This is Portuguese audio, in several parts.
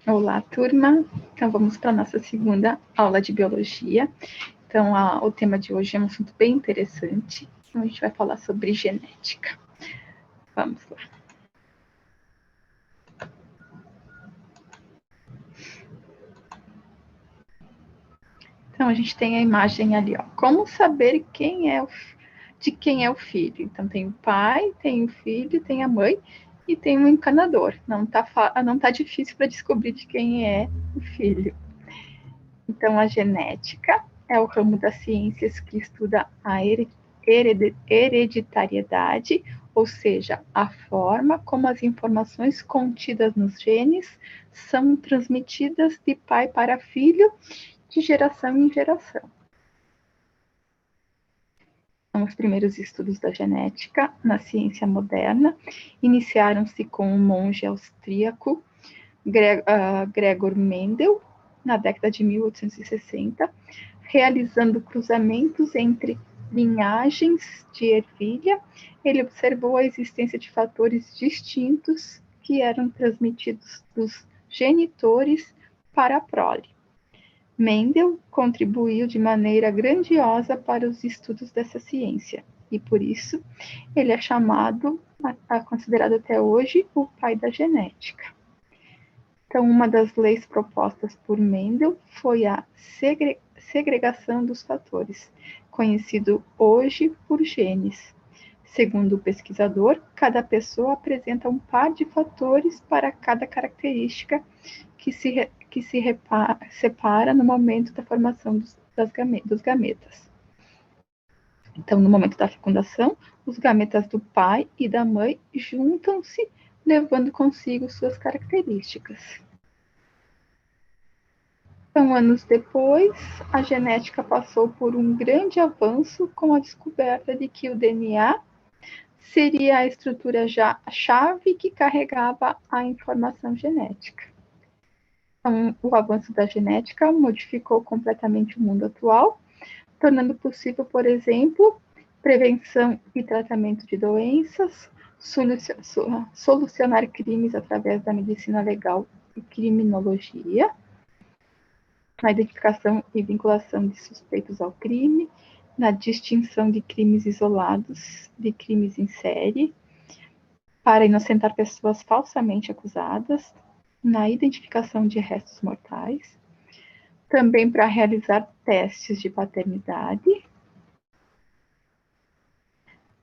Olá, turma. Então, vamos para a nossa segunda aula de biologia. Então, o tema de hoje é um assunto bem interessante. Então, a gente vai falar sobre genética. Vamos lá. Então, a gente tem a imagem ali, ó. Como saber de quem é o filho? Então, tem o pai, tem o filho, tem a mãe e tem um encanador. Não tá difícil para descobrir de quem é o filho. Então, a genética é o ramo das ciências que estuda a hereditariedade, ou seja, a forma como as informações contidas nos genes são transmitidas de pai para filho, de geração em geração. Então, os primeiros estudos da genética na ciência moderna iniciaram-se com o monge austríaco Gregor Mendel, na década de 1860, realizando cruzamentos entre linhagens de ervilha. Ele observou a existência de fatores distintos que eram transmitidos dos genitores para a prole. Mendel contribuiu de maneira grandiosa para os estudos dessa ciência, e por isso ele é considerado até hoje o pai da genética. Então, uma das leis propostas por Mendel foi a segregação dos fatores, conhecido hoje por genes. Segundo o pesquisador, cada pessoa apresenta um par de fatores para cada característica que se separa no momento da formação dos gametas. Então, no momento da fecundação, os gametas do pai e da mãe juntam-se, levando consigo suas características. Então, anos depois, a genética passou por um grande avanço com a descoberta de que o DNA seria a estrutura-chave que carregava a informação genética. Então, o avanço da genética modificou completamente o mundo atual, tornando possível, por exemplo, prevenção e tratamento de doenças, solucionar crimes através da medicina legal e criminologia, na identificação e vinculação de suspeitos ao crime, na distinção de crimes isolados de crimes em série, para inocentar pessoas falsamente acusadas, na identificação de restos mortais, também para realizar testes de paternidade,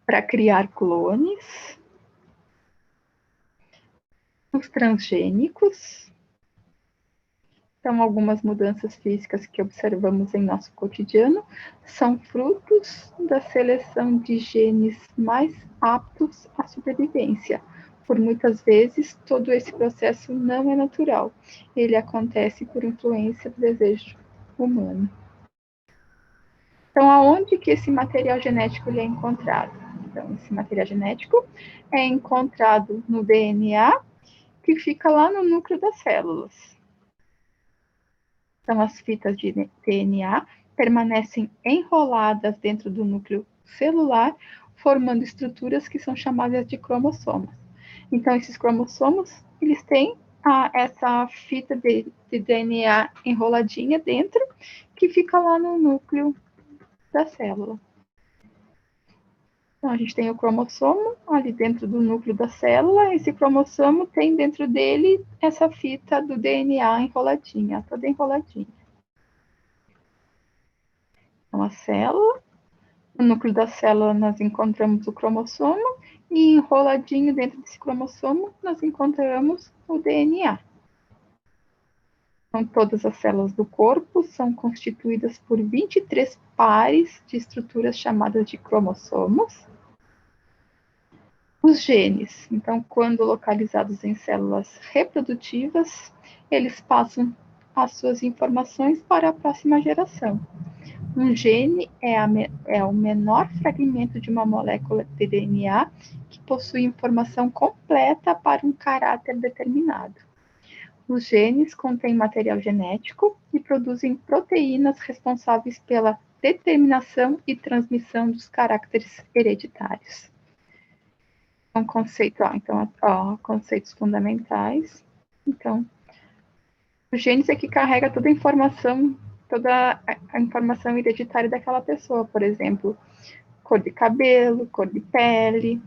para criar clones, os transgênicos. Então, algumas mudanças físicas que observamos em nosso cotidiano são frutos da seleção de genes mais aptos à sobrevivência. Por muitas vezes, todo esse processo não é natural. Ele acontece por influência do desejo humano. Então, aonde que esse material genético ele é encontrado? Então, esse material genético é encontrado no DNA, que fica lá no núcleo das células. Então, as fitas de DNA permanecem enroladas dentro do núcleo celular, formando estruturas que são chamadas de cromossomos. Então, esses cromossomos, eles têm essa fita de DNA enroladinha dentro, que fica lá no núcleo da célula. Então, a gente tem o cromossomo ali dentro do núcleo da célula. Esse cromossomo tem dentro dele essa fita do DNA enroladinha, toda enroladinha. Então, a célula, no núcleo da célula nós encontramos o cromossomo e enroladinho dentro desse cromossomo nós encontramos o DNA. Então, todas as células do corpo são constituídas por 23 pares de estruturas chamadas de cromossomos. Os genes, então, quando localizados em células reprodutivas, eles passam as suas informações para a próxima geração. Um gene é o menor fragmento de uma molécula de DNA que possui informação completa para um caráter determinado. Os genes contêm material genético e produzem proteínas responsáveis pela determinação e transmissão dos caracteres hereditários. Conceitos fundamentais. Então, O genes é que carrega toda a informação hereditária daquela pessoa, por exemplo, cor de cabelo, cor de pele.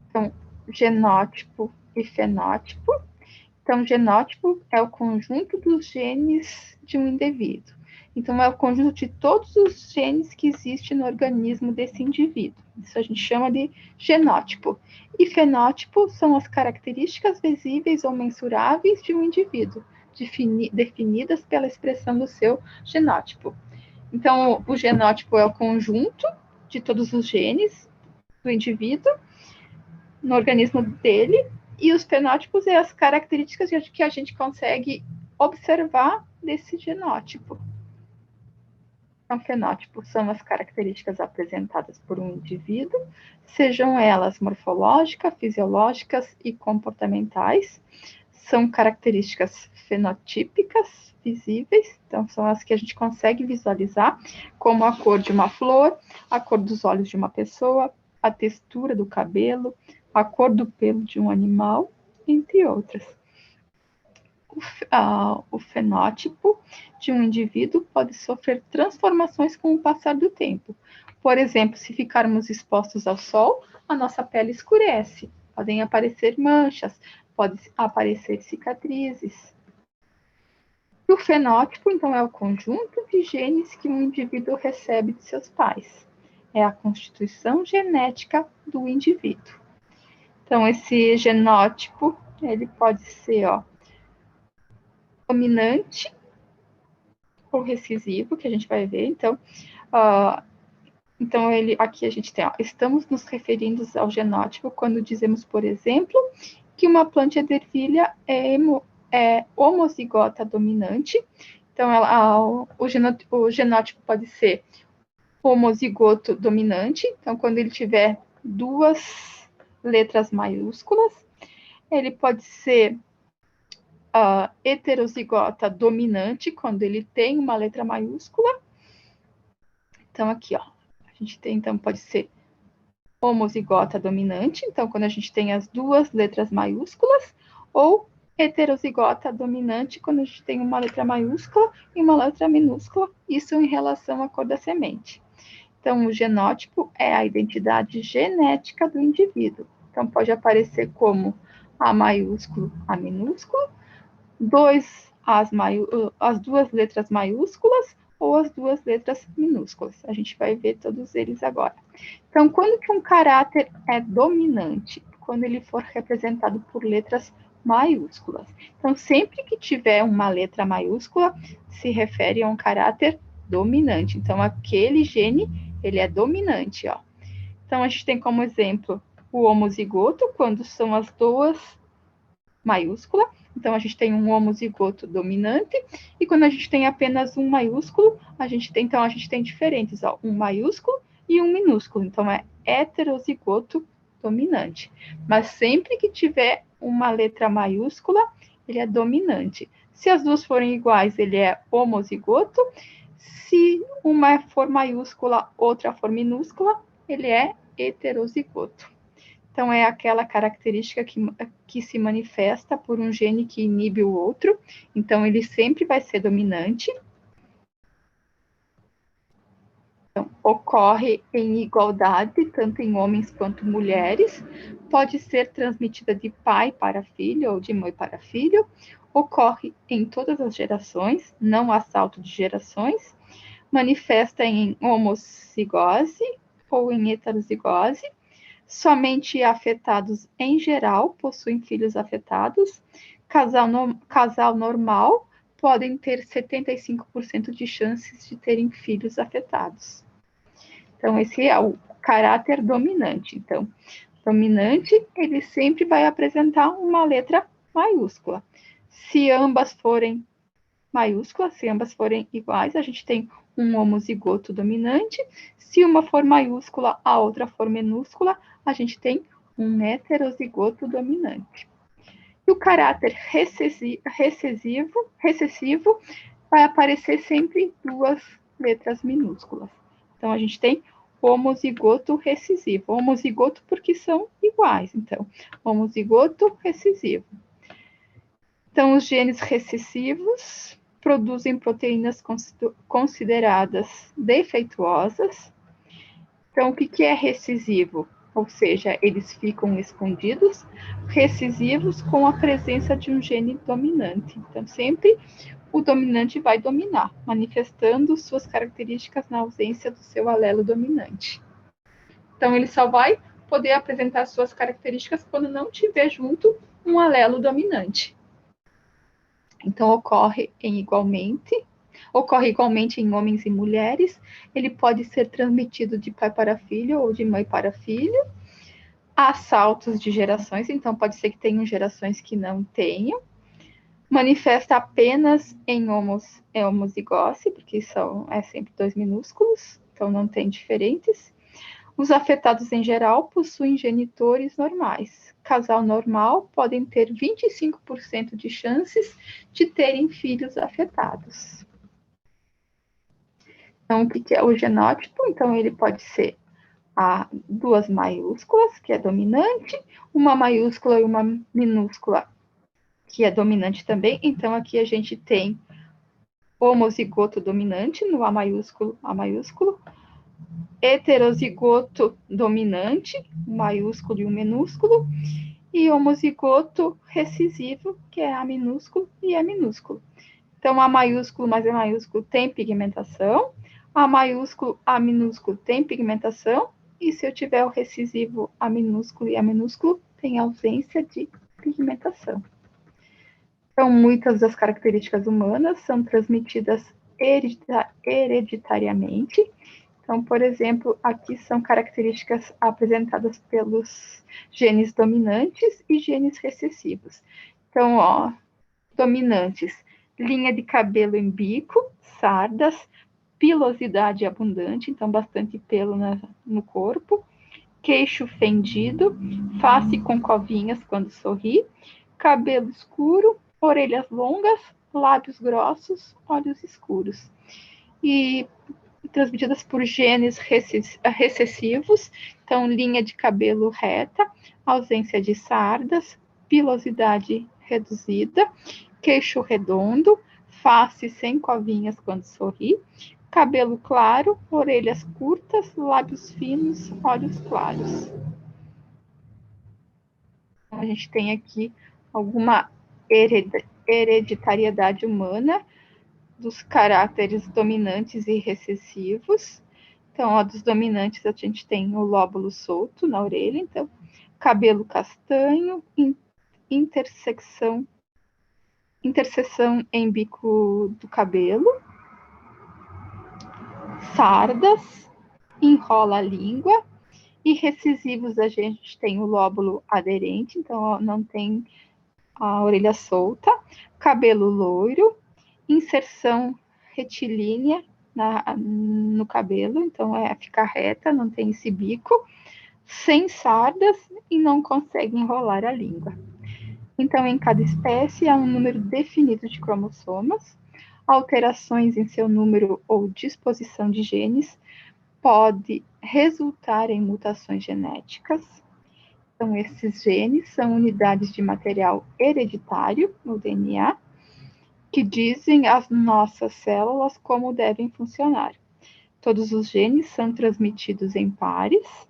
Então, genótipo e fenótipo. Então, genótipo é o conjunto dos genes de um indivíduo. Então, é o conjunto de todos os genes que existem no organismo desse indivíduo. Isso a gente chama de genótipo. E fenótipo são as características visíveis ou mensuráveis de um indivíduo, definidas pela expressão do seu genótipo. Então, o genótipo é o conjunto de todos os genes do indivíduo no organismo dele, e os fenótipos é as características que a gente consegue observar desse genótipo. Então, fenótipos são as características apresentadas por um indivíduo, sejam elas morfológicas, fisiológicas e comportamentais. São características fenotípicas visíveis, então são as que a gente consegue visualizar, como a cor de uma flor, a cor dos olhos de uma pessoa, a textura do cabelo, a cor do pelo de um animal, entre outras. O fenótipo de um indivíduo pode sofrer transformações com o passar do tempo. Por exemplo, se ficarmos expostos ao sol, a nossa pele escurece, podem aparecer manchas, podem aparecer cicatrizes. E o fenótipo, então, é o conjunto de genes que um indivíduo recebe de seus pais. É a constituição genética do indivíduo. Então, esse genótipo, ele pode ser, dominante ou recessivo, que a gente vai ver. Então, aqui a gente tem, estamos nos referindo ao genótipo quando dizemos, por exemplo, que uma planta de ervilha é homozigota dominante. Então, o genótipo pode ser homozigoto dominante. Então, quando ele tiver duas letras maiúsculas, ele pode ser heterozigota dominante, quando ele tem uma letra maiúscula. Então, aqui, a gente tem, então, pode ser homozigota dominante, então, quando a gente tem as duas letras maiúsculas, ou heterozigota dominante, quando a gente tem uma letra maiúscula e uma letra minúscula, isso em relação à cor da semente. Então, o genótipo é a identidade genética do indivíduo. Então, pode aparecer como A maiúsculo, A minúsculo, as duas letras maiúsculas ou as duas letras minúsculas. A gente vai ver todos eles agora. Então, quando que um caráter é dominante? Quando ele for representado por letras maiúsculas. Então, sempre que tiver uma letra maiúscula, se refere a um caráter dominante. Então, aquele gene, ele é dominante, Então, a gente tem como exemplo o homozigoto, quando são as duas maiúsculas. Então, a gente tem um homozigoto dominante, e quando a gente tem apenas um maiúsculo, a gente tem diferentes, um maiúsculo e um minúsculo. Então, é heterozigoto dominante. Mas sempre que tiver uma letra maiúscula, ele é dominante. Se as duas forem iguais, ele é homozigoto. Se uma for maiúscula, outra for minúscula, ele é heterozigoto. Então, é aquela característica que se manifesta por um gene que inibe o outro. Então, ele sempre vai ser dominante. Então, ocorre em igualdade, tanto em homens quanto mulheres. Pode ser transmitida de pai para filho ou de mãe para filho. Ocorre em todas as gerações, não há salto de gerações. Manifesta em homozigose ou em heterozigose. Somente afetados em geral possuem filhos afetados. Casal normal podem ter 75% de chances de terem filhos afetados. Então, esse é o caráter dominante. Então, dominante, ele sempre vai apresentar uma letra maiúscula. Se ambas forem maiúsculas, se ambas forem iguais, a gente tem um homozigoto dominante. Se uma for maiúscula, a outra for minúscula, a gente tem um heterozigoto dominante. E o caráter recessivo vai aparecer sempre duas letras minúsculas. Então, a gente tem homozigoto recessivo. Homozigoto porque são iguais, então, homozigoto recessivo. Então, os genes recessivos produzem proteínas consideradas defeituosas. Então, o que é recessivo? Ou seja, eles ficam escondidos, recessivos com a presença de um gene dominante. Então, sempre o dominante vai dominar, manifestando suas características na ausência do seu alelo dominante. Então, ele só vai poder apresentar suas características quando não tiver junto um alelo dominante. Então, ocorre igualmente em homens e mulheres. Ele pode ser transmitido de pai para filho ou de mãe para filho. Há saltos de gerações, então pode ser que tenham gerações que não tenham. Manifesta apenas em homozigose, porque é sempre 2 minúsculos, então não tem diferentes. Os afetados, em geral, possuem genitores normais. Casal normal podem ter 25% de chances de terem filhos afetados. Então, o que é o genótipo? Então, ele pode ser duas maiúsculas, que é dominante, uma maiúscula e uma minúscula, que é dominante também. Então, aqui a gente tem homozigoto dominante no A maiúsculo, heterozigoto dominante, maiúsculo e um minúsculo, e homozigoto recessivo, que é A minúsculo e E minúsculo. Então, A maiúsculo mais E maiúsculo tem pigmentação, A maiúsculo, A minúsculo tem pigmentação, e se eu tiver o recessivo A minúsculo e A minúsculo, tem ausência de pigmentação. Então, muitas das características humanas são transmitidas hereditariamente. Então, por exemplo, aqui são características apresentadas pelos genes dominantes e genes recessivos. Então, dominantes, linha de cabelo em bico, sardas, pilosidade abundante, então bastante pelo no corpo, queixo fendido, face com covinhas quando sorri, cabelo escuro, orelhas longas, lábios grossos, olhos escuros. E transmitidas por genes recessivos, então linha de cabelo reta, ausência de sardas, pilosidade reduzida, queixo redondo, face sem covinhas quando sorri, cabelo claro, orelhas curtas, lábios finos, olhos claros. Então, a gente tem aqui alguma hereditariedade humana dos caráteres dominantes e recessivos. Então, dos dominantes, a gente tem o lóbulo solto na orelha, então, cabelo castanho, interseção em bico do cabelo, sardas, enrola a língua, e recessivos a gente tem o lóbulo aderente, então não tem a orelha solta, cabelo loiro, inserção retilínea no cabelo, então fica reta, não tem esse bico, sem sardas e não consegue enrolar a língua. Então, em cada espécie há um número definido de cromossomas, alterações em seu número ou disposição de genes pode resultar em mutações genéticas. Então, esses genes são unidades de material hereditário no DNA, que dizem às nossas células como devem funcionar. Todos os genes são transmitidos em pares.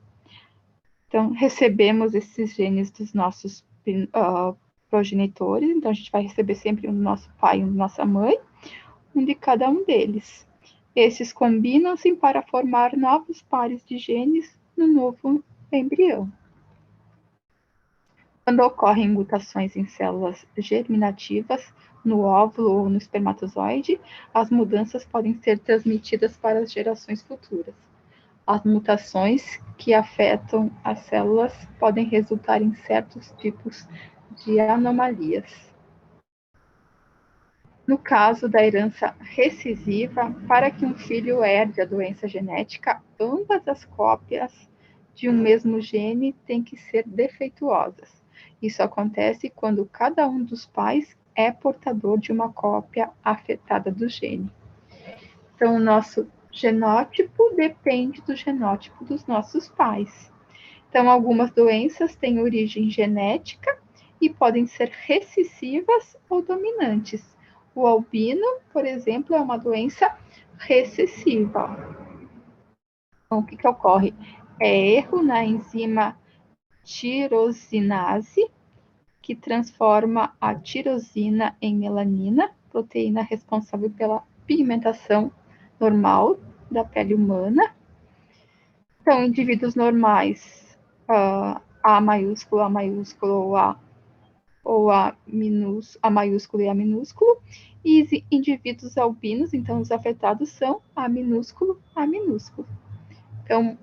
Então, recebemos esses genes dos nossos progenitores. Então, a gente vai receber sempre um do nosso pai e um da nossa mãe, um de cada um deles. Esses combinam-se para formar novos pares de genes no novo embrião. Quando ocorrem mutações em células germinativas, no óvulo ou no espermatozoide, as mudanças podem ser transmitidas para as gerações futuras. As mutações que afetam as células podem resultar em certos tipos de anomalias. No caso da herança recessiva, para que um filho herde a doença genética, ambas as cópias de um mesmo gene têm que ser defeituosas. Isso acontece quando cada um dos pais é portador de uma cópia afetada do gene. Então, o nosso genótipo depende do genótipo dos nossos pais. Então, algumas doenças têm origem genética e podem ser recessivas ou dominantes. O albino, por exemplo, é uma doença recessiva. Então, o que ocorre? É erro na enzima tirosinase, que transforma a tirosina em melanina, proteína responsável pela pigmentação normal da pele humana. Então, indivíduos normais, A maiúsculo, A maiúsculo ou A maiúsculo e A minúsculo, e indivíduos albinos, então os afetados são A minúsculo, A minúsculo. Então,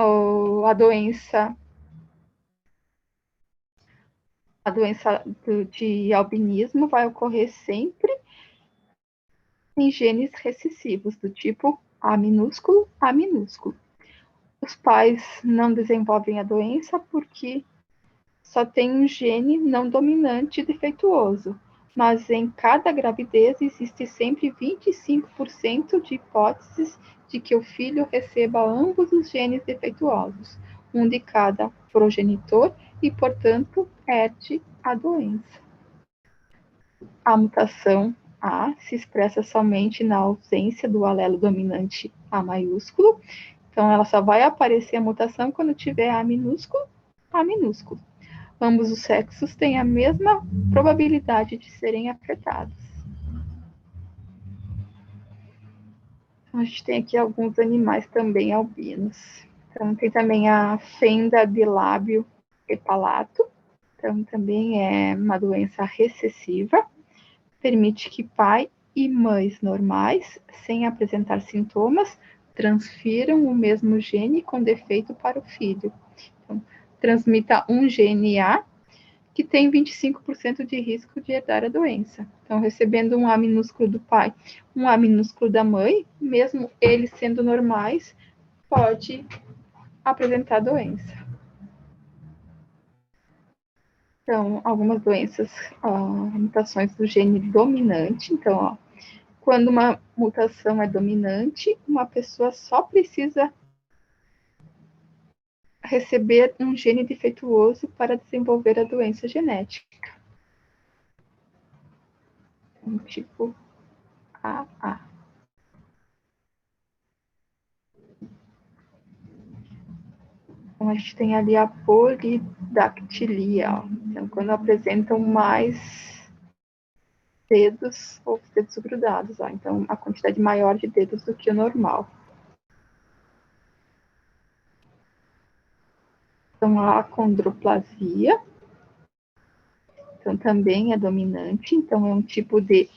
a doença de albinismo vai ocorrer sempre em genes recessivos, do tipo A minúsculo, A minúsculo. Os pais não desenvolvem a doença porque só tem um gene não dominante defeituoso, mas em cada gravidez existe sempre 25% de hipóteses de que o filho receba ambos os genes defeituosos, um de cada progenitor, e, portanto, herde a doença. A mutação A se expressa somente na ausência do alelo dominante A maiúsculo, então ela só vai aparecer a mutação quando tiver A minúsculo, A minúsculo. Ambos os sexos têm a mesma probabilidade de serem afetados. Então, a gente tem aqui alguns animais também albinos. Então, tem também a fenda de lábio epalato. Então, também é uma doença recessiva. Permite que pai e mães normais, sem apresentar sintomas, transfiram o mesmo gene com defeito para o filho. Então, transmita um gene A, que tem 25% de risco de herdar a doença. Então, recebendo um A minúsculo do pai, um A minúsculo da mãe, mesmo eles sendo normais, pode apresentar doença. Então, algumas doenças, mutações do gene dominante. Então, quando uma mutação é dominante, uma pessoa só precisa receber um gene defeituoso para desenvolver a doença genética. Então, tipo AA. Então, a gente tem ali a polidactilia. Então, quando apresentam mais dedos ou dedos grudados. Então, a quantidade maior de dedos do que o normal. Então, a acondroplasia. Então, também é dominante. Então, é um tipo de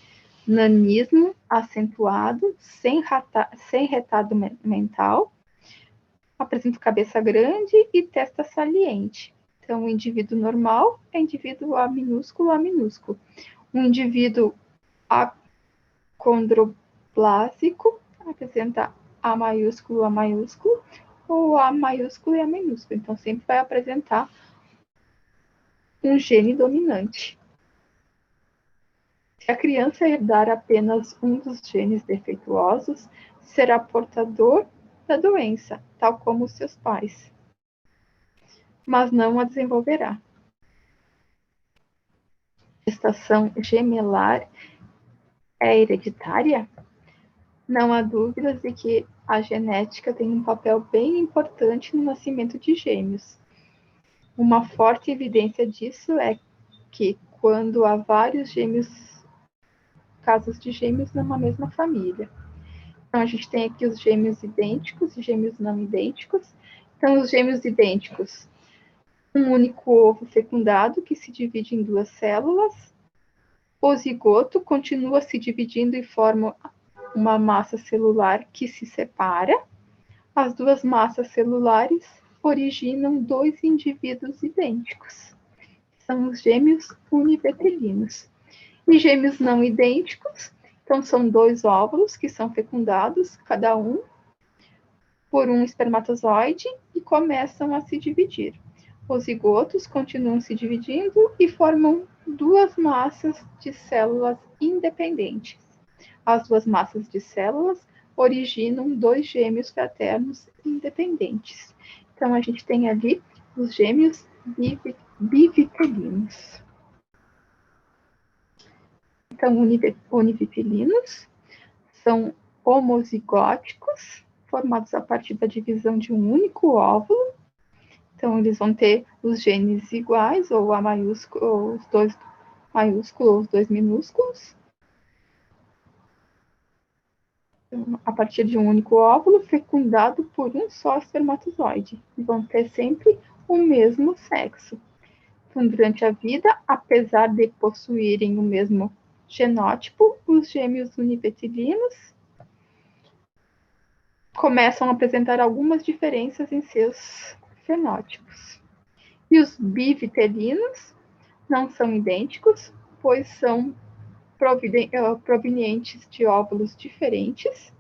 nanismo acentuado, sem retardo mental. Apresenta cabeça grande e testa saliente. Então, o indivíduo normal é indivíduo A minúsculo, A minúsculo. Um indivíduo acondroplásico apresenta A maiúsculo, A maiúsculo, ou A maiúsculo e A minúsculo. Então, sempre vai apresentar um gene dominante. Se a criança herdar apenas um dos genes defeituosos, será portador da doença, tal como seus pais, mas não a desenvolverá. Gestação gemelar é hereditária? Não há dúvidas de que a genética tem um papel bem importante no nascimento de gêmeos. Uma forte evidência disso é que, quando há vários casos de gêmeos numa mesma família. Então, a gente tem aqui os gêmeos idênticos e gêmeos não idênticos. Então, os gêmeos idênticos, um único ovo fecundado que se divide em duas células. O zigoto continua se dividindo e forma uma massa celular que se separa. As duas massas celulares originam dois indivíduos idênticos. São os gêmeos univitelinos. E gêmeos não idênticos, então são dois óvulos que são fecundados, cada um por um espermatozoide, e começam a se dividir. Os zigotos continuam se dividindo e formam duas massas de células independentes. As duas massas de células originam dois gêmeos fraternos independentes. Então, a gente tem ali os gêmeos bivitelinos. Então, univitelinos são homozigóticos, formados a partir da divisão de um único óvulo. Então, eles vão ter os genes iguais, ou A maiúsculo, ou os dois maiúsculos, ou os dois minúsculos. Então, a partir de um único óvulo, fecundado por um só espermatozoide. E vão ter sempre o mesmo sexo. Então, durante a vida, apesar de possuírem o mesmo genótipo, os gêmeos univitelinos começam a apresentar algumas diferenças em seus fenótipos. E os bivitelinos não são idênticos, pois são provenientes de óvulos diferentes.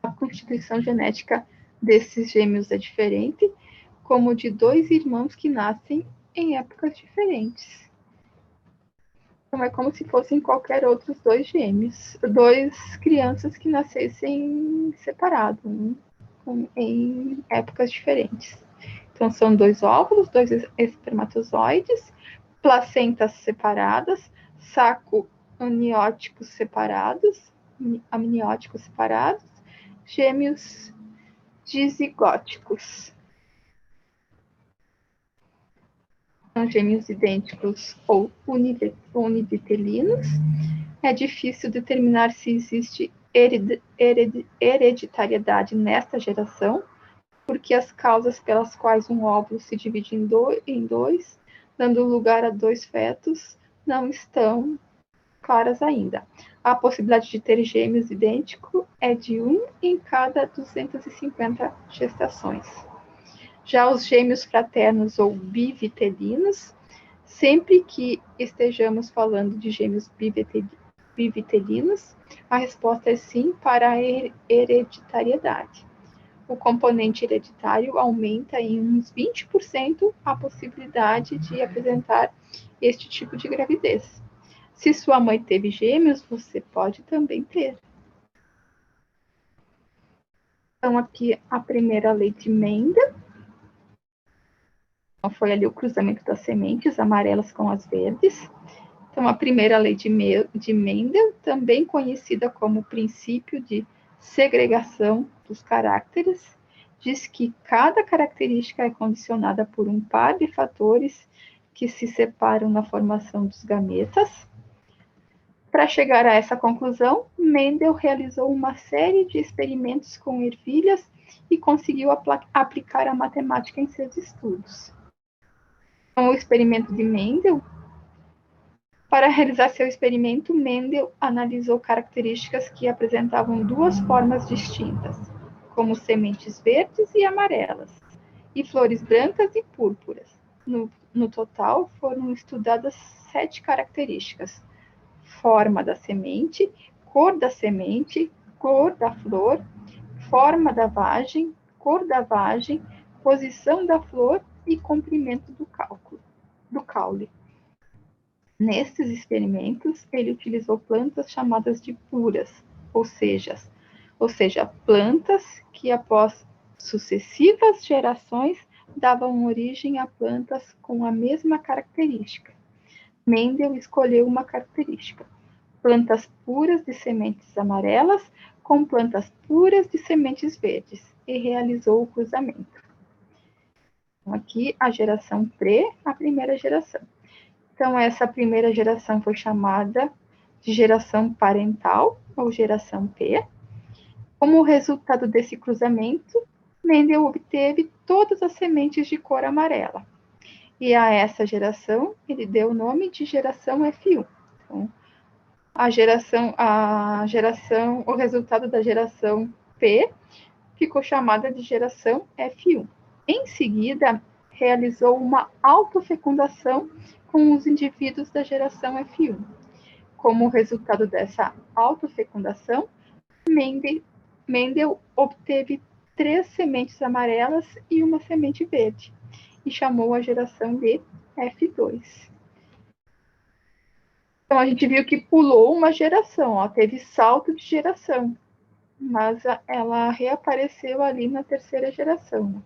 A constituição genética desses gêmeos é diferente, como de dois irmãos que nascem em épocas diferentes. Então, é como se fossem qualquer outros dois gêmeos, duas crianças que nascessem separados, em épocas diferentes. Então, são dois óvulos, dois espermatozoides, placentas separadas, saco amnióticos separados, gêmeos dizigóticos. São gêmeos idênticos ou univitelinos. É difícil determinar se existe hereditariedade nesta geração, porque as causas pelas quais um óvulo se divide em dois, dando lugar a dois fetos, não estão claras ainda. A possibilidade de ter gêmeos idênticos é de 1 em cada 250 gestações. Já os gêmeos fraternos ou bivitelinos, sempre que estejamos falando de gêmeos bivitelinos, a resposta é sim para a hereditariedade. O componente hereditário aumenta em uns 20% a possibilidade de apresentar este tipo de gravidez. Se sua mãe teve gêmeos, você pode também ter. Então, aqui a primeira lei de Mendel. Então, foi ali o cruzamento das sementes amarelas com as verdes. Então, a primeira lei de Mendel, também conhecida como princípio de segregação dos caracteres, diz que cada característica é condicionada por um par de fatores que se separam na formação dos gametas. Para chegar a essa conclusão, Mendel realizou uma série de experimentos com ervilhas e conseguiu aplicar a matemática em seus estudos. Com o experimento de Mendel, para realizar seu experimento, Mendel analisou características que apresentavam duas formas distintas, como sementes verdes e amarelas, e flores brancas e púrpuras. No total, foram estudadas 7 características: forma da semente, cor da flor, forma da vagem, cor da vagem, posição da flor e comprimento do caule. Nestes experimentos, ele utilizou plantas chamadas de puras, ou seja, plantas que após sucessivas gerações davam origem a plantas com a mesma característica. Mendel escolheu uma característica: plantas puras de sementes amarelas com plantas puras de sementes verdes, e realizou o cruzamento. Então, aqui a geração Pre, a primeira geração. Então, essa primeira geração foi chamada de geração parental, ou geração P. Como resultado desse cruzamento, Mendel obteve todas as sementes de cor amarela. E a essa geração, ele deu o nome de geração F1. Então, o resultado da geração P ficou chamada de geração F1. Em seguida, realizou uma autofecundação com os indivíduos da geração F1. Como resultado dessa autofecundação, Mendel obteve 3 sementes amarelas e uma semente verde, e chamou a geração de F2. Então, a gente viu que pulou uma geração, teve salto de geração, mas ela reapareceu ali na terceira geração.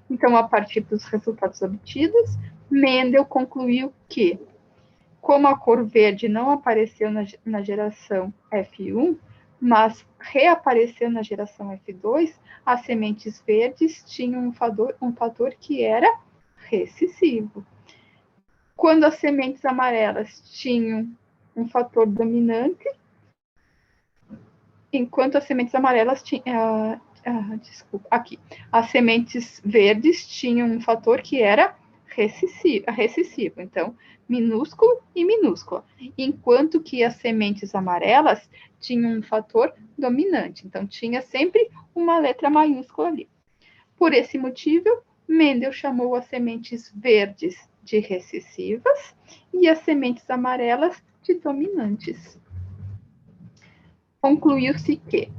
Então, a partir dos resultados obtidos, Mendel concluiu que, como a cor verde não apareceu na geração F1, mas reapareceu na geração F2, as sementes verdes tinham um fator que era recessivo. Quando as sementes amarelas tinham um fator dominante, enquanto as sementes amarelas tinham... desculpa, aqui. As sementes verdes tinham um fator que era recessivo, então, minúsculo e minúsculo, enquanto que as sementes amarelas tinham um fator dominante, então tinha sempre uma letra maiúscula ali. Por esse motivo, Mendel chamou as sementes verdes de recessivas e as sementes amarelas de dominantes. Concluiu-se que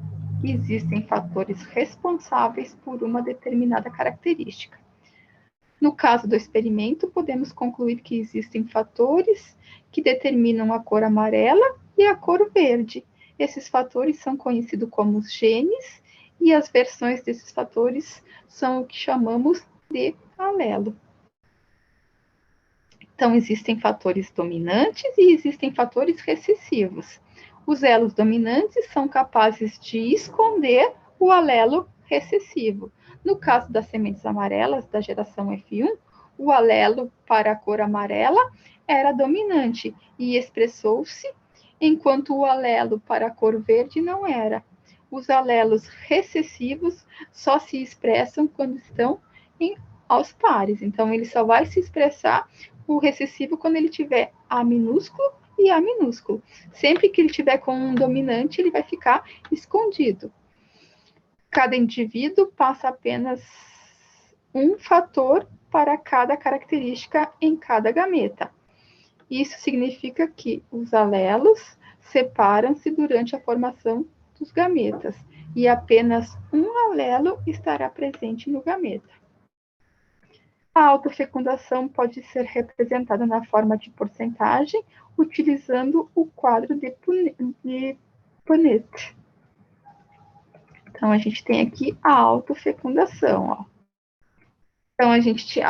existem fatores responsáveis por uma determinada característica. No caso do experimento, podemos concluir que existem fatores que determinam a cor amarela e a cor verde. Esses fatores são conhecidos como os genes, e as versões desses fatores são o que chamamos de alelo. Então, existem fatores dominantes e existem fatores recessivos. Os elos dominantes são capazes de esconder o alelo recessivo. No caso das sementes amarelas da geração F1, o alelo para a cor amarela era dominante e expressou-se, enquanto o alelo para a cor verde não era. Os alelos recessivos só se expressam quando estão aos pares. Então, ele só vai se expressar o recessivo quando ele tiver A minúsculo e A minúsculo. Sempre que ele tiver com um dominante, ele vai ficar escondido. Cada indivíduo passa apenas um fator para cada característica em cada gameta. Isso significa que os alelos separam-se durante a formação dos gametas e apenas um alelo estará presente no gameta. A autofecundação pode ser representada na forma de porcentagem, utilizando o quadro de Punnett. Então, a gente tem aqui a autofecundação. Ó. Então, a gente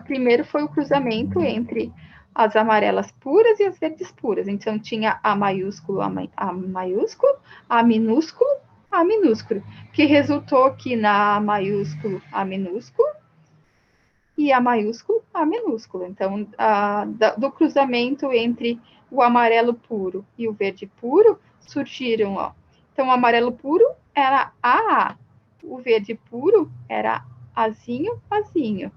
primeiro foi o cruzamento entre as amarelas puras e as verdes puras. Então, tinha A maiúsculo, A maiúsculo, A minúsculo, A minúsculo, que resultou aqui na A maiúsculo, A minúsculo, e A maiúsculo, A minúsculo. Então, do cruzamento entre o amarelo puro e o verde puro, surgiram, ó. Então, o amarelo puro era AA, o verde puro era Azinho, Azinho.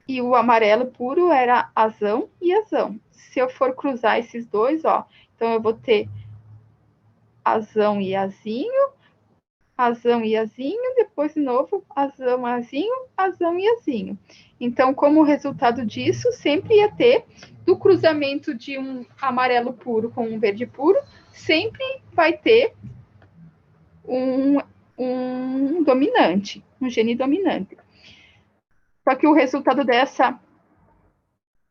E o amarelo puro era Azão e Azão. Se eu for cruzar esses dois, ó, então eu vou ter Azão e Azinho, Azão e Azinho, depois de novo Azão, Azinho, Azão e Azinho. Então, como resultado disso, sempre ia ter, do cruzamento de um amarelo puro com um verde puro, sempre vai ter um dominante, um gene dominante. Só que o resultado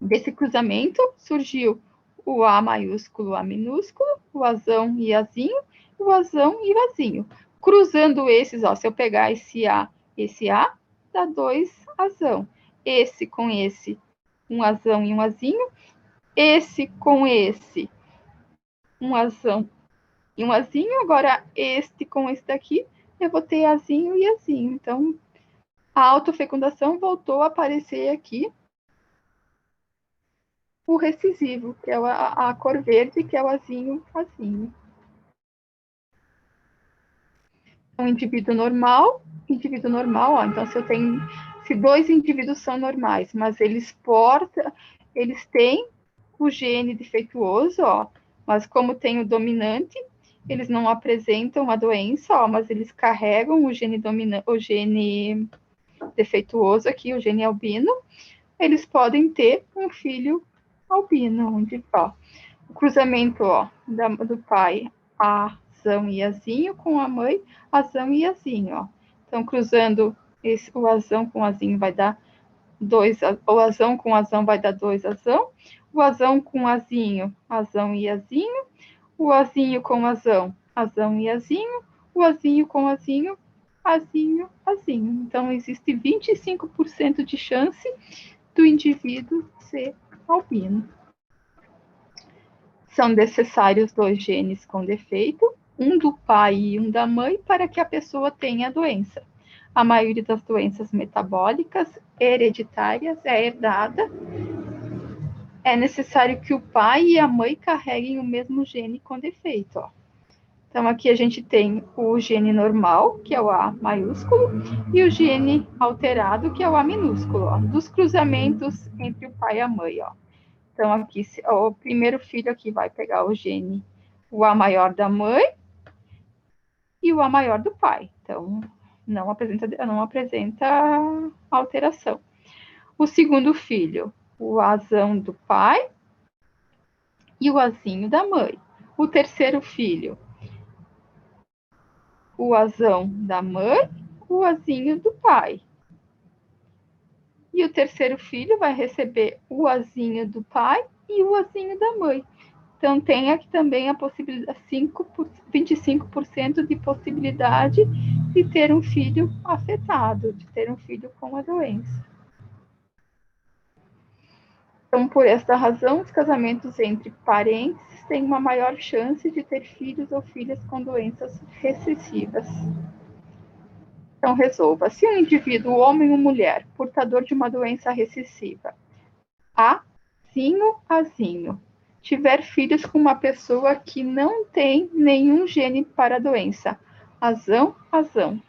desse cruzamento surgiu o A maiúsculo, A minúsculo, o Azão e Azinho, o Azão e o Azinho. Cruzando esses, ó, se eu pegar esse A, dá 2 Azão. Esse com esse, um Azão e um Azinho. Esse com esse, um Azão e um Azinho. Agora, este com esse daqui, eu vou ter Azinho e Azinho. Então, a autofecundação voltou a aparecer aqui o recessivo, que é a cor verde, que é o Azinho, Azinho. Um indivíduo normal, ó, então se dois indivíduos são normais, mas eles têm o gene defeituoso, ó, mas como tem o dominante, eles não apresentam a doença, ó, mas eles carregam o gene defeituoso aqui, o gene albino, eles podem ter um filho albino, onde, ó, o cruzamento, ó, do pai Azão e Azinho com a mãe Azão e Azinho, ó. Então, cruzando o Azão com o Azinho vai dar 2, o Azão com o Azão vai dar 2 Azão, o Azão com o Azinho, Azão e Azinho, o Azinho com o Azão, Azão e Azinho, o Azinho com o Azinho, azinho, azinho. Então, existe 25% de chance do indivíduo ser albino. São necessários 2 genes com defeito, um do pai e um da mãe, para que a pessoa tenha a doença. A maioria das doenças metabólicas hereditárias é herdada. É necessário que o pai e a mãe carreguem o mesmo gene com defeito. Ó. Então, aqui a gente tem o gene normal, que é o A maiúsculo, e o gene alterado, que é o A minúsculo, ó, dos cruzamentos entre o pai e a mãe. Ó. Então, aqui, o primeiro filho aqui vai pegar o gene, o A maior da mãe e o A maior do pai. Então, não apresenta alteração. O segundo filho, o Azão do pai e o Azinho da mãe. O terceiro filho, o Azão da mãe, o Azinho do pai. E o terceiro filho vai receber o Azinho do pai e o Azinho da mãe. Então, tem aqui também a possibilidade, 25% de possibilidade de ter um filho afetado, de ter um filho com a doença. Então, por esta razão, os casamentos entre parentes têm uma maior chance de ter filhos ou filhas com doenças recessivas. Então, resolva. Se um indivíduo, homem ou mulher, portador de uma doença recessiva, Azinho, tiver filhos com uma pessoa que não tem nenhum gene para a doença, Azão,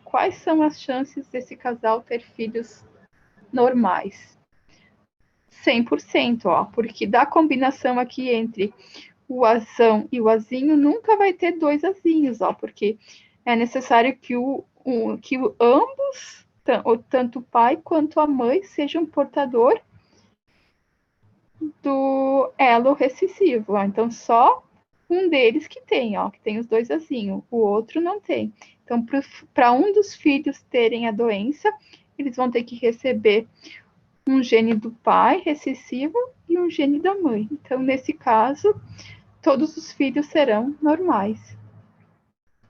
quais são as chances desse casal ter filhos normais? 100%, ó, porque da combinação aqui entre o Azão e o Azinho, nunca vai ter 2 azinhos, ó, porque é necessário que ambos, tanto o pai quanto a mãe, sejam portador do elo recessivo. Ó. Então, só um deles que tem os 2 azinhos, o outro não tem. Então, para um dos filhos terem a doença, eles vão ter que receber um gene do pai recessivo e um gene da mãe. Então, nesse caso, todos os filhos serão normais.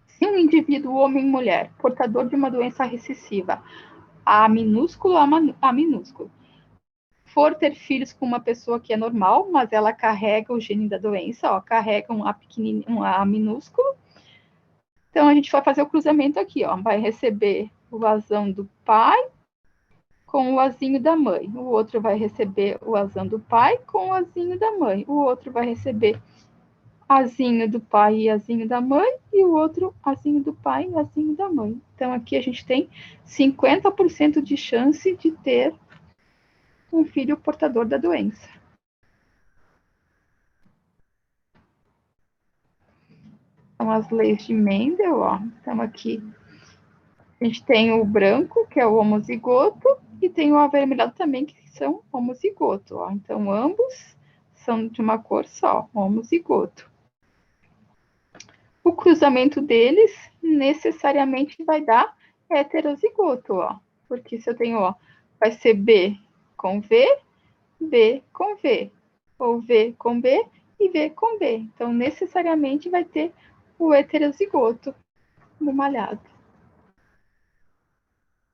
Se um indivíduo, homem ou mulher, portador de uma doença recessiva, A minúsculo, A minúsculo, for ter filhos com uma pessoa que é normal, mas ela carrega o gene da doença, ó, carrega um A pequenininho, um A minúsculo. Então, a gente vai fazer o cruzamento aqui, ó, vai receber o Azão do pai com o Azinho da mãe. O outro vai receber o Azão do pai com o Azinho da mãe. O outro vai receber Azinho do pai e Azinho da mãe, e o outro Azinho do pai e Azinho da mãe. Então, aqui a gente tem 50% de chance de ter um filho portador da doença. São as leis de Mendel, ó. Então, aqui a gente tem o branco, que é o homozigoto, e tem o avermelhado também, que são homozigoto, ó. Então, ambos são de uma cor só, homozigoto. O cruzamento deles necessariamente vai dar heterozigoto, ó. Porque se eu tenho, ó, vai ser B com V, B com V, ou V com B e V com B. Então, necessariamente vai ter o heterozigoto no malhado.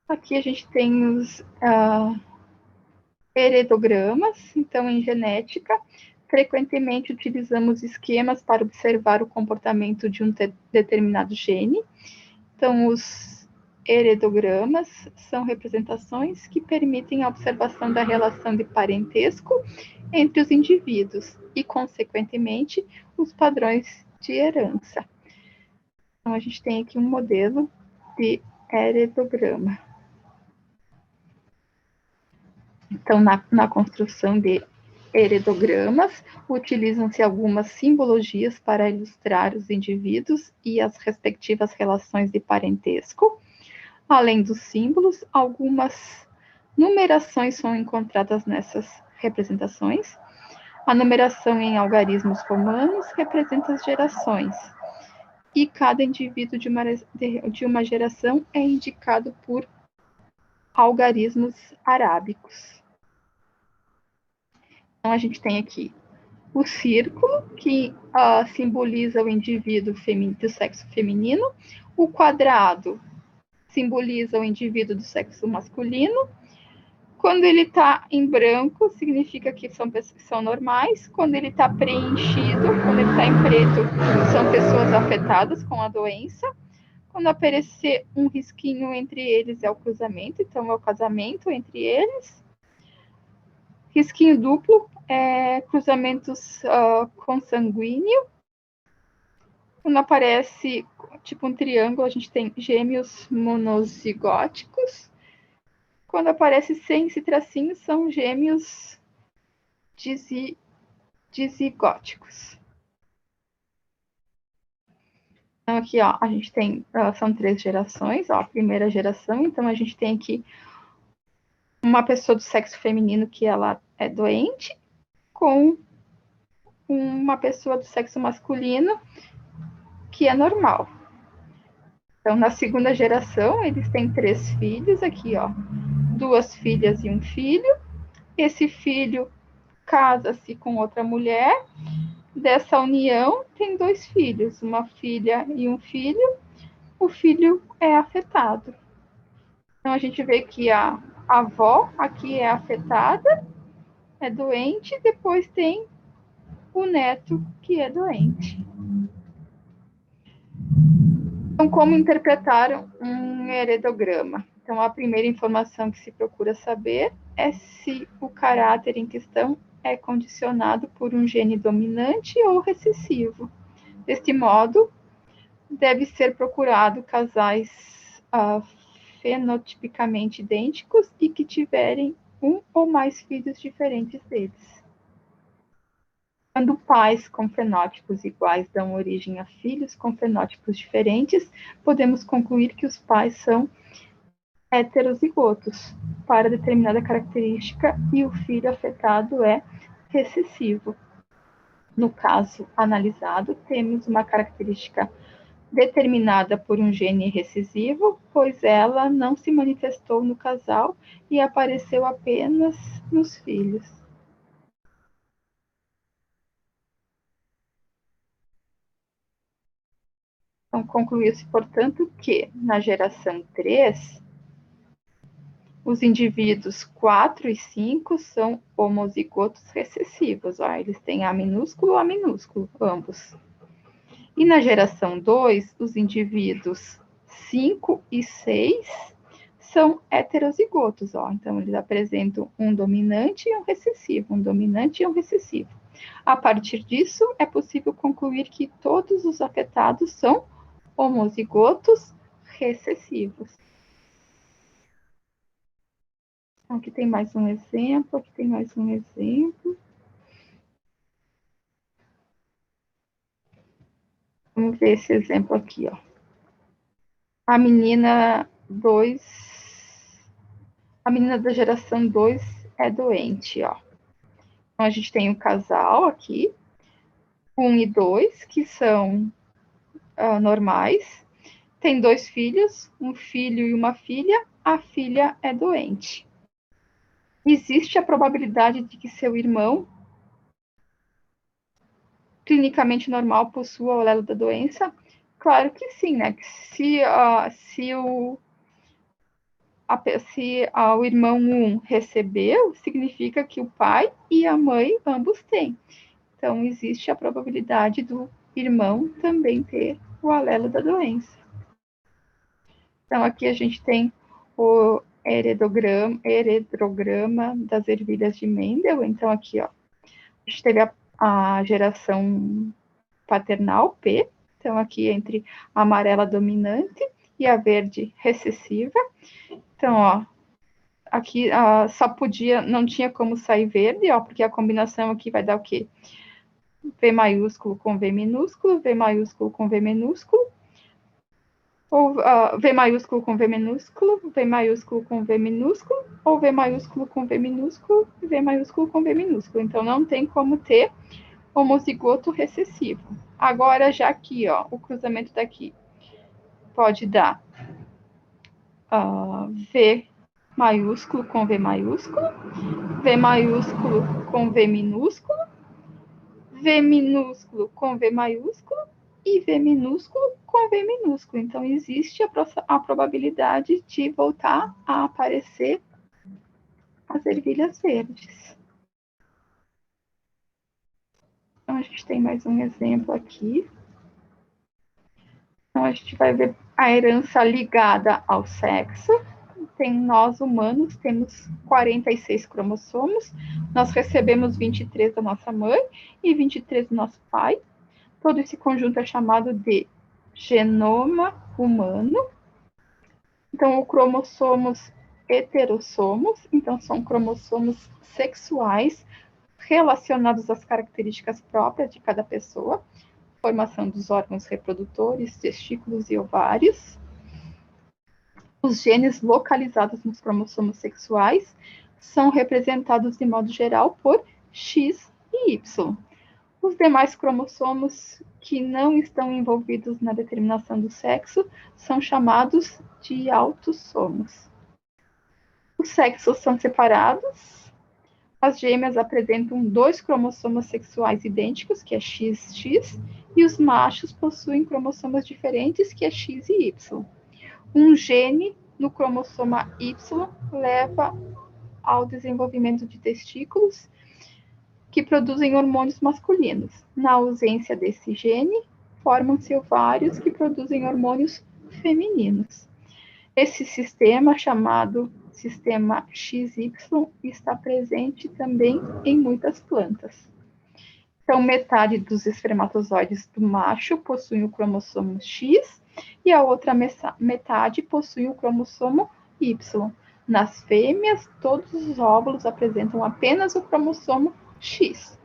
Aqui a gente tem os heredogramas. Então, em genética, frequentemente utilizamos esquemas para observar o comportamento de um determinado gene. Então, os heredogramas são representações que permitem a observação da relação de parentesco entre os indivíduos e, consequentemente, os padrões de herança. Então, a gente tem aqui um modelo de heredograma. Então, na construção de heredogramas, utilizam-se algumas simbologias para ilustrar os indivíduos e as respectivas relações de parentesco. Além dos símbolos, algumas numerações são encontradas nessas representações. A numeração em algarismos romanos representa as gerações, e cada indivíduo de uma geração é indicado por algarismos arábicos. Então, a gente tem aqui o círculo, que simboliza o indivíduo do sexo feminino, o quadrado simboliza o indivíduo do sexo masculino. Quando ele está em branco, significa que são normais. Quando ele está preenchido, quando ele está em preto, são pessoas afetadas com a doença. Quando aparecer um risquinho entre eles, é o cruzamento, então é o casamento entre eles. Risquinho duplo é cruzamentos consanguíneo. Quando aparece tipo um triângulo, a gente tem gêmeos monozigóticos. Quando aparece sem esse tracinho, são gêmeos dizigóticos. Então, aqui, ó, a gente tem, são 3 gerações, ó, a primeira geração, então a gente tem aqui uma pessoa do sexo feminino que ela é doente, com uma pessoa do sexo masculino que é normal. Então, na segunda geração, eles têm 3 filhos aqui, ó, 2 filhas e um filho. Esse filho casa-se com outra mulher. Dessa união, tem 2 filhos, uma filha e um filho. O filho é afetado. Então, a gente vê que a avó aqui é afetada, é doente, depois tem o neto que é doente. Então, como interpretar um heredograma? Então, a primeira informação que se procura saber é se o caráter em questão é condicionado por um gene dominante ou recessivo. Deste modo, deve ser procurado casais fenotipicamente idênticos e que tiverem um ou mais filhos diferentes deles. Quando pais com fenótipos iguais dão origem a filhos com fenótipos diferentes, podemos concluir que os pais são heterozigotos para determinada característica e o filho afetado é recessivo. No caso analisado, temos uma característica determinada por um gene recessivo, pois ela não se manifestou no casal e apareceu apenas nos filhos. Então, concluiu-se, portanto, que na geração 3, os indivíduos 4 e 5 são homozigotos recessivos. Ó, eles têm A minúsculo, ambos. E na geração 2, os indivíduos 5 e 6 são heterozigotos. Ó. Então, eles apresentam um dominante e um recessivo, um dominante e um recessivo. A partir disso, é possível concluir que todos os afetados são homozigotos recessivos. Aqui tem mais um exemplo, aqui tem mais um exemplo. Vamos ver esse exemplo aqui, ó. A menina da geração 2 é doente, ó. Então, a gente tem um casal aqui, 1 e 2, que são normais. Tem 2 filhos, um filho e uma filha. A filha é doente. Existe a probabilidade de que seu irmão, clinicamente normal, possua o alelo da doença? Claro que sim, né? Se o irmão 1 recebeu, significa que o pai e a mãe ambos têm. Então, existe a probabilidade do irmão também ter o alelo da doença. Então, aqui a gente tem o heredograma das ervilhas de Mendel. Então, aqui, ó, a gente teve a geração paternal, P. Então, aqui entre a amarela dominante e a verde recessiva. Então, ó, aqui só não tinha como sair verde, ó, porque a combinação aqui vai dar o quê? V maiúsculo com V minúsculo, V maiúsculo com V minúsculo, ou V maiúsculo com V minúsculo, V maiúsculo com V minúsculo, ou V maiúsculo com V minúsculo, e V maiúsculo com V minúsculo. Então, não tem como ter homozigoto recessivo. Agora, já aqui, ó, o cruzamento daqui pode dar V maiúsculo com V maiúsculo, V maiúsculo com V minúsculo, V minúsculo com V maiúsculo e V minúsculo com V minúsculo. Então, existe a probabilidade de voltar a aparecer as ervilhas verdes. Então, a gente tem mais um exemplo aqui. Então, a gente vai ver a herança ligada ao sexo. Nós humanos temos 46 cromossomos, nós recebemos 23 da nossa mãe e 23 do nosso pai. Todo esse conjunto é chamado de genoma humano. Então, o cromossomos heterossomos, então são cromossomos sexuais relacionados às características próprias de cada pessoa, formação dos órgãos reprodutores, testículos e ovários. Os genes localizados nos cromossomos sexuais são representados, de modo geral, por X e Y. Os demais cromossomos que não estão envolvidos na determinação do sexo são chamados de autossomos. Os sexos são separados. As gêmeas apresentam 2 cromossomos sexuais idênticos, que é XX, e os machos possuem cromossomos diferentes, que é X e Y. Um gene no cromossoma Y leva ao desenvolvimento de testículos que produzem hormônios masculinos. Na ausência desse gene, formam-se ovários que produzem hormônios femininos. Esse sistema, chamado sistema XY, está presente também em muitas plantas. Então, metade dos espermatozoides do macho possuem o cromossomo X e a outra metade possui o cromossomo Y. Nas fêmeas, todos os óvulos apresentam apenas o cromossomo X.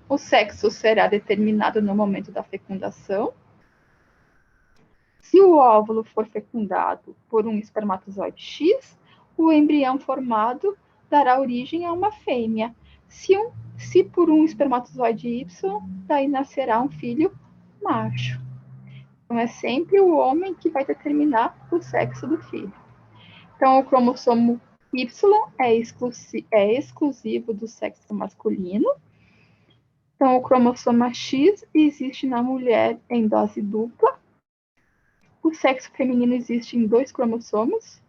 O sexo será determinado no momento da fecundação. Se o óvulo for fecundado por um espermatozoide X, o embrião formado dará origem a uma fêmea. Se por um espermatozoide Y, daí nascerá um filho macho. Então, é sempre o homem que vai determinar o sexo do filho. Então, o cromossomo Y é exclusivo do sexo masculino. Então, o cromossoma X existe na mulher em dose dupla. O sexo feminino existe em 2 cromossomos,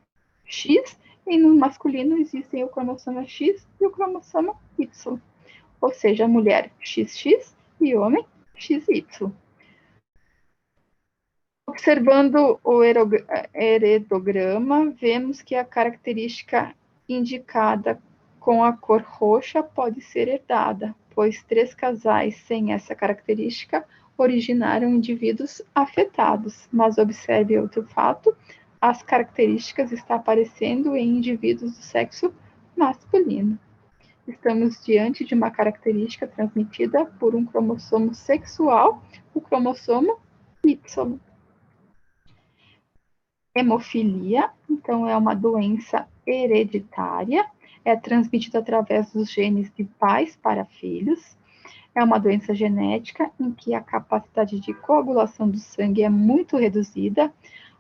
X, e no masculino existem o cromossomo X e o cromossomo Y. Ou seja, mulher XX e homem XY. Observando o heredograma, vemos que a característica indicada com a cor roxa pode ser herdada, pois 3 casais sem essa característica originaram indivíduos afetados. Mas observe outro fato: as características estão aparecendo em indivíduos do sexo masculino. Estamos diante de uma característica transmitida por um cromossomo sexual, o cromossomo Y. Hemofilia, então, é uma doença hereditária, é transmitida através dos genes de pais para filhos. É uma doença genética em que a capacidade de coagulação do sangue é muito reduzida.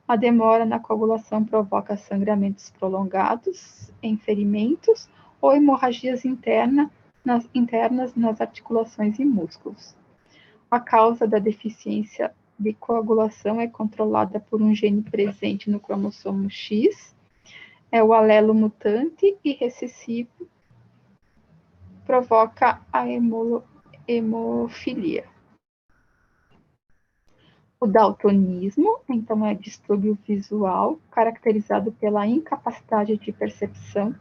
A demora na coagulação provoca sangramentos prolongados em ferimentos ou hemorragias internas nas articulações e músculos. A causa da deficiência de coagulação é controlada por um gene presente no cromossomo X, é o alelo mutante e recessivo, provoca a hemofilia. O daltonismo, então, é distúrbio visual, caracterizado pela incapacidade de percepção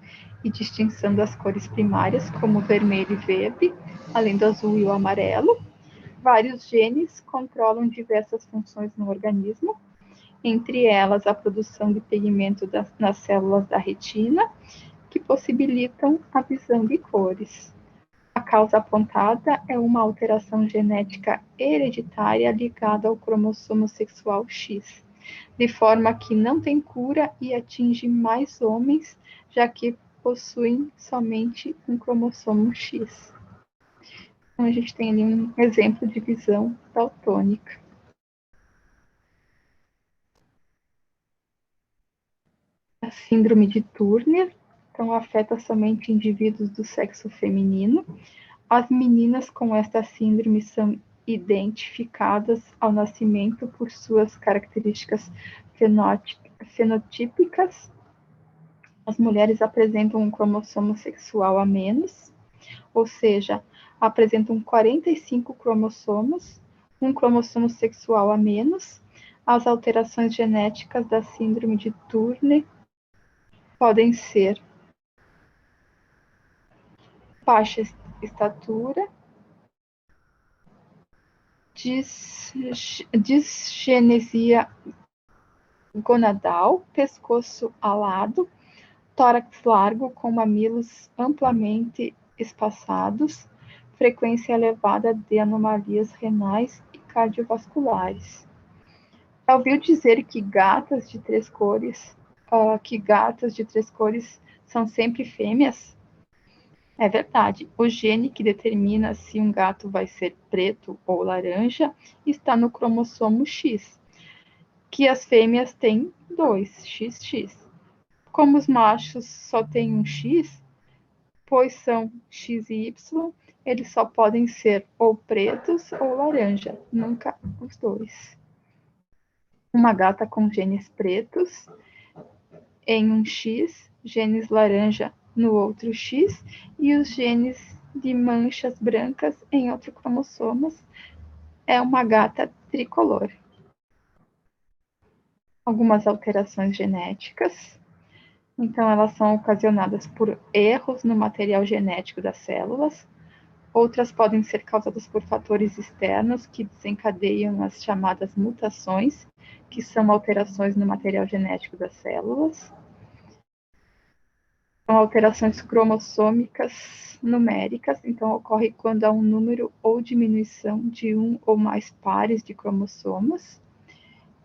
e distinção das cores primárias, como vermelho e verde, além do azul e o amarelo. Vários genes controlam diversas funções no organismo, entre elas a produção de pigmento nas células da retina, que possibilitam a visão de cores. A causa apontada é uma alteração genética hereditária ligada ao cromossomo sexual X, de forma que não tem cura e atinge mais homens, já que possuem somente um cromossomo X. Então, a gente tem ali um exemplo de visão daltônica. A síndrome de Turner, então, afeta somente indivíduos do sexo feminino. As meninas com esta síndrome são identificadas ao nascimento por suas características fenotípicas. As mulheres apresentam um cromossomo sexual a menos, ou seja, apresentam 45 cromossomos, um cromossomo sexual a menos. As alterações genéticas da síndrome de Turner podem ser baixa estatura, disgenesia gonadal, pescoço alado, tórax largo com mamilos amplamente espaçados, frequência elevada de anomalias renais e cardiovasculares. Já ouviu dizer que gatas de três cores são sempre fêmeas? É verdade. O gene que determina se um gato vai ser preto ou laranja está no cromossomo X, que as fêmeas têm 2, XX. Como os machos só têm um X, pois são X e Y, eles só podem ser ou pretos ou laranja, nunca os dois. Uma gata com genes pretos em um X, genes laranja no outro X, e os genes de manchas brancas em outro cromossomo é uma gata tricolor. Algumas alterações genéticas. Então, elas são ocasionadas por erros no material genético das células. Outras podem ser causadas por fatores externos que desencadeiam as chamadas mutações, que são alterações no material genético das células. São alterações cromossômicas numéricas, então ocorre quando há um número ou diminuição de um ou mais pares de cromossomos.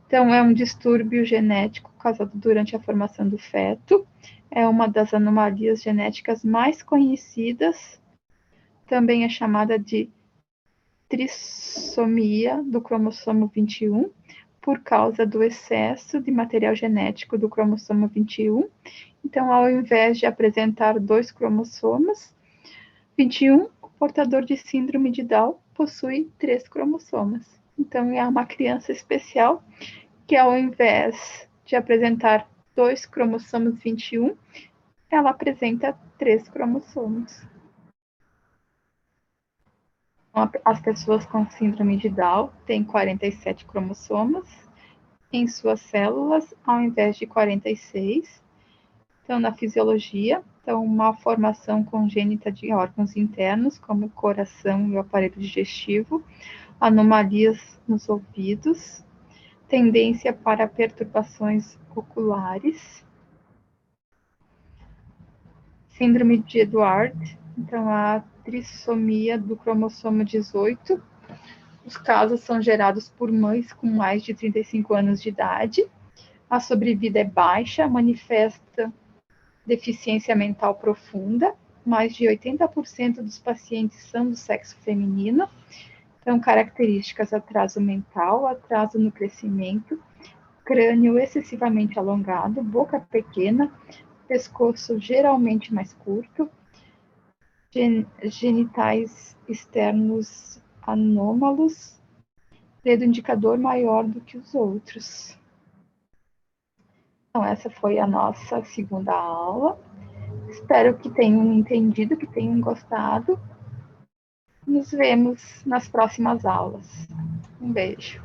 Então, é um distúrbio genético causado durante a formação do feto. É uma das anomalias genéticas mais conhecidas. Também é chamada de trissomia do cromossomo 21, por causa do excesso de material genético do cromossomo 21. Então, ao invés de apresentar 2 cromossomos 21, o portador de síndrome de Down possui 3 cromossomos. Então, é uma criança especial que, ao invés de apresentar 2 cromossomos 21, ela apresenta 3 cromossomos. As pessoas com síndrome de Down têm 47 cromossomos em suas células, ao invés de 46. Então, na fisiologia, uma formação congênita de órgãos internos, como o coração e o aparelho digestivo, anomalias nos ouvidos, tendência para perturbações oculares, síndrome de Edward, então a trissomia do cromossomo 18. Os casos são gerados por mães com mais de 35 anos de idade. A sobrevida é baixa, manifesta deficiência mental profunda. Mais de 80% dos pacientes são do sexo feminino. Então, características: atraso mental, atraso no crescimento, crânio excessivamente alongado, boca pequena, pescoço geralmente mais curto, genitais externos anômalos, dedo indicador maior do que os outros. Então, essa foi a nossa segunda aula. Espero que tenham entendido, que tenham gostado. Nos vemos nas próximas aulas. Um beijo.